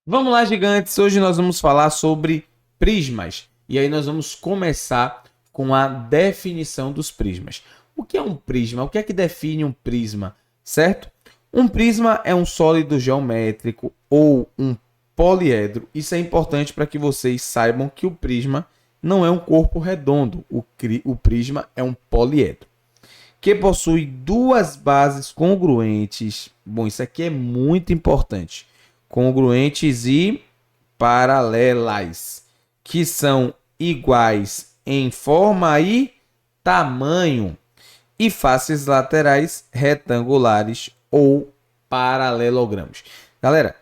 Vamos lá, gigantes. Hoje nós vamos falar sobre prismas. E aí nós vamos começar com a definição dos prismas. O que é um prisma? O que é que define um prisma? Certo? Um prisma é um sólido geométrico ou um poliedro. Isso é importante para que vocês saibam que o prisma não é um corpo redondo. O prisma é um poliedro que possui duas bases congruentes. Bom, isso aqui é muito importante. Congruentes e paralelas, que são iguais em forma e tamanho, e faces laterais retangulares ou paralelogramos. Galera,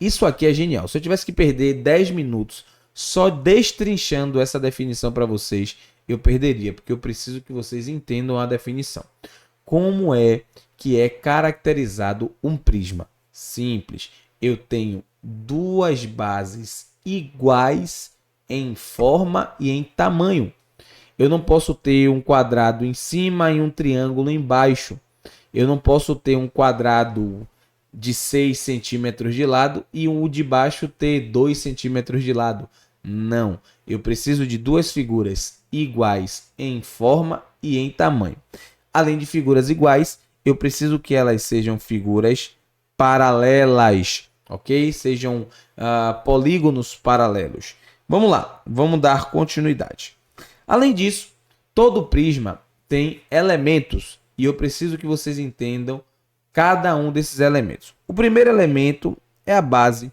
isso aqui é genial. Se eu tivesse que perder 10 minutos só destrinchando essa definição para vocês, eu perderia, porque eu preciso que vocês entendam a definição. Como é que é caracterizado um prisma? Simples. Eu tenho duas bases iguais em forma e em tamanho. Eu não posso ter um quadrado em cima e um triângulo embaixo. Eu não posso ter um quadrado de 6 centímetros de lado e o de baixo ter 2 centímetros de lado. Não. Eu preciso de duas figuras iguais em forma e em tamanho. Além de figuras iguais, eu preciso que elas sejam figuras paralelas, ok? Sejam polígonos paralelos. Vamos lá, vamos dar continuidade. Além disso, todo prisma tem elementos e eu preciso que vocês entendam cada um desses elementos. O primeiro elemento é a base.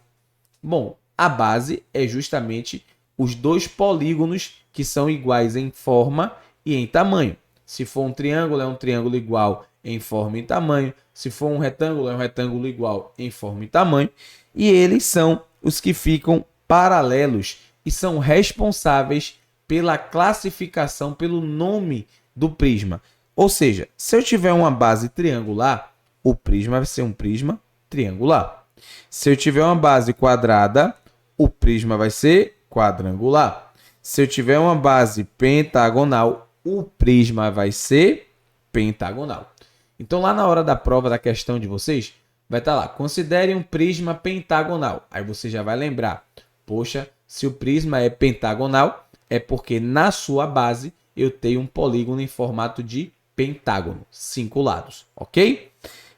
Bom, a base é justamente os dois polígonos que são iguais em forma e em tamanho. Se for um triângulo, é um triângulo igual em forma e tamanho. Se for um retângulo, é um retângulo igual em forma e tamanho. E eles são os que ficam paralelos e são responsáveis pela classificação, pelo nome do prisma. Ou seja, se eu tiver uma base triangular, o prisma vai ser um prisma triangular. Se eu tiver uma base quadrada, o prisma vai ser quadrangular. Se eu tiver uma base pentagonal, o prisma vai ser pentagonal. Então, lá na hora da prova da questão de vocês, vai estar lá, considere um prisma pentagonal. Aí você já vai lembrar, poxa, se o prisma é pentagonal, é porque na sua base eu tenho um polígono em formato de pentágono, 5 lados, ok?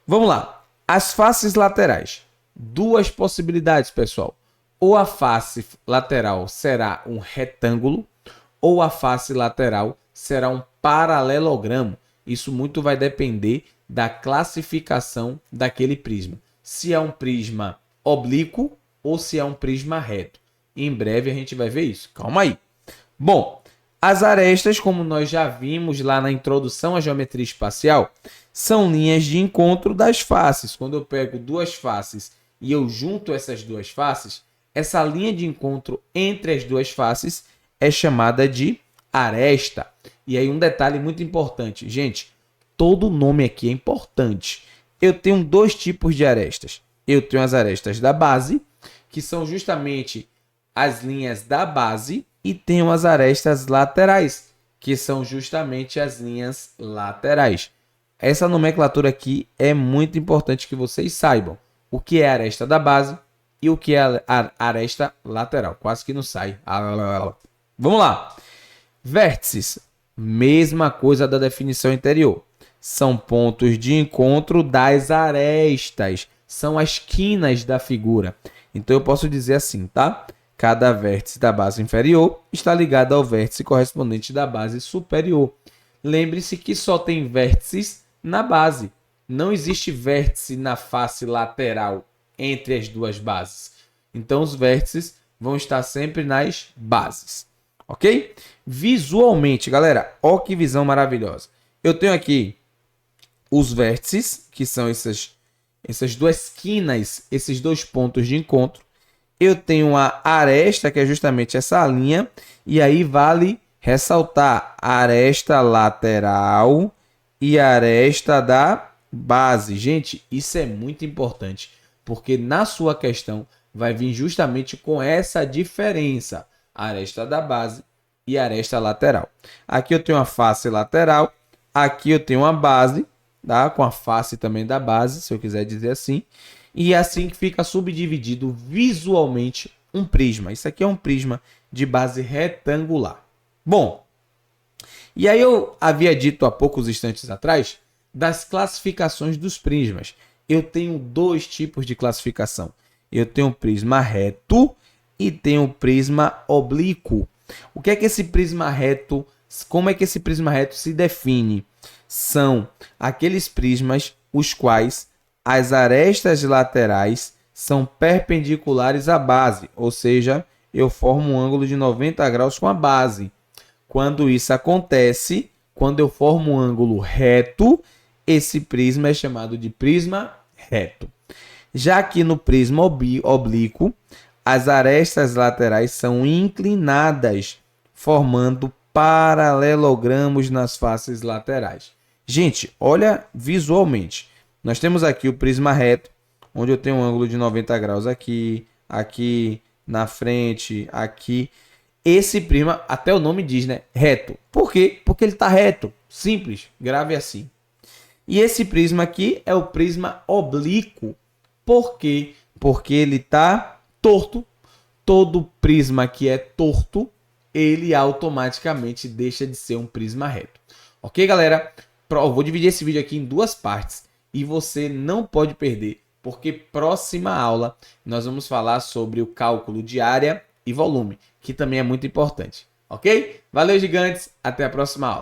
Vamos lá, as faces laterais. Duas possibilidades, pessoal. Ou a face lateral será um retângulo, ou a face lateral será um paralelogramo. Isso muito vai depender da classificação daquele prisma. Se é um prisma oblíquo ou se é um prisma reto. Em breve a gente vai ver isso. Calma aí. Bom, as arestas, como nós já vimos lá na introdução à geometria espacial, são linhas de encontro das faces. Quando eu pego duas faces e eu junto essas duas faces, essa linha de encontro entre as duas faces é chamada de aresta. E aí um detalhe muito importante, gente, todo nome aqui é importante. Eu tenho dois tipos de arestas. Eu tenho as arestas da base, que são justamente as linhas da base, e tenho as arestas laterais, que são justamente as linhas laterais. Essa nomenclatura aqui é muito importante que vocês saibam o que é a aresta da base e o que é a aresta lateral. Quase que não sai. Vamos lá. Vértices, mesma coisa da definição anterior. São pontos de encontro das arestas. São as quinas da figura. Então eu posso dizer assim, tá? Cada vértice da base inferior está ligado ao vértice correspondente da base superior. Lembre-se que só tem vértices na base. Não existe vértice na face lateral entre as duas bases. Então os vértices vão estar sempre nas bases. Ok? Visualmente, galera, ó que visão maravilhosa. Eu tenho aqui os vértices, que são essas duas quinas, esses dois pontos de encontro. Eu tenho a aresta, que é justamente essa linha, e aí vale ressaltar a aresta lateral e a aresta da base. Gente, isso é muito importante, porque na sua questão vai vir justamente com essa diferença, a aresta da base e a aresta lateral. Aqui eu tenho a face lateral, aqui eu tenho a base, tá? Com a face também da base, se eu quiser dizer assim. E é assim que fica subdividido visualmente um prisma. Isso aqui é um prisma de base retangular. Bom, e aí eu havia dito há poucos instantes atrás das classificações dos prismas. Eu tenho dois tipos de classificação. Eu tenho o prisma reto e tenho o prisma oblíquo. O que é que esse prisma reto, como é que esse prisma reto se define? São aqueles prismas os quais as arestas laterais são perpendiculares à base, ou seja, eu formo um ângulo de 90 graus com a base. Quando isso acontece, quando eu formo um ângulo reto, esse prisma é chamado de prisma reto. Já que no prisma oblíquo, as arestas laterais são inclinadas, formando paralelogramos nas faces laterais. Gente, olha visualmente. Nós temos aqui o prisma reto, onde eu tenho um ângulo de 90 graus aqui, aqui, na frente, aqui. Esse prisma, até o nome diz, né? Reto. Por quê? Porque ele está reto. Simples. Grave assim. E esse prisma aqui é o prisma oblíquo. Por quê? Porque ele está torto. Todo prisma que é torto, ele automaticamente deixa de ser um prisma reto. Ok, galera? Eu vou dividir esse vídeo aqui em duas partes. E você não pode perder, porque próxima aula nós vamos falar sobre o cálculo de área e volume, que também é muito importante. Ok? Valeu, gigantes. Até a próxima aula.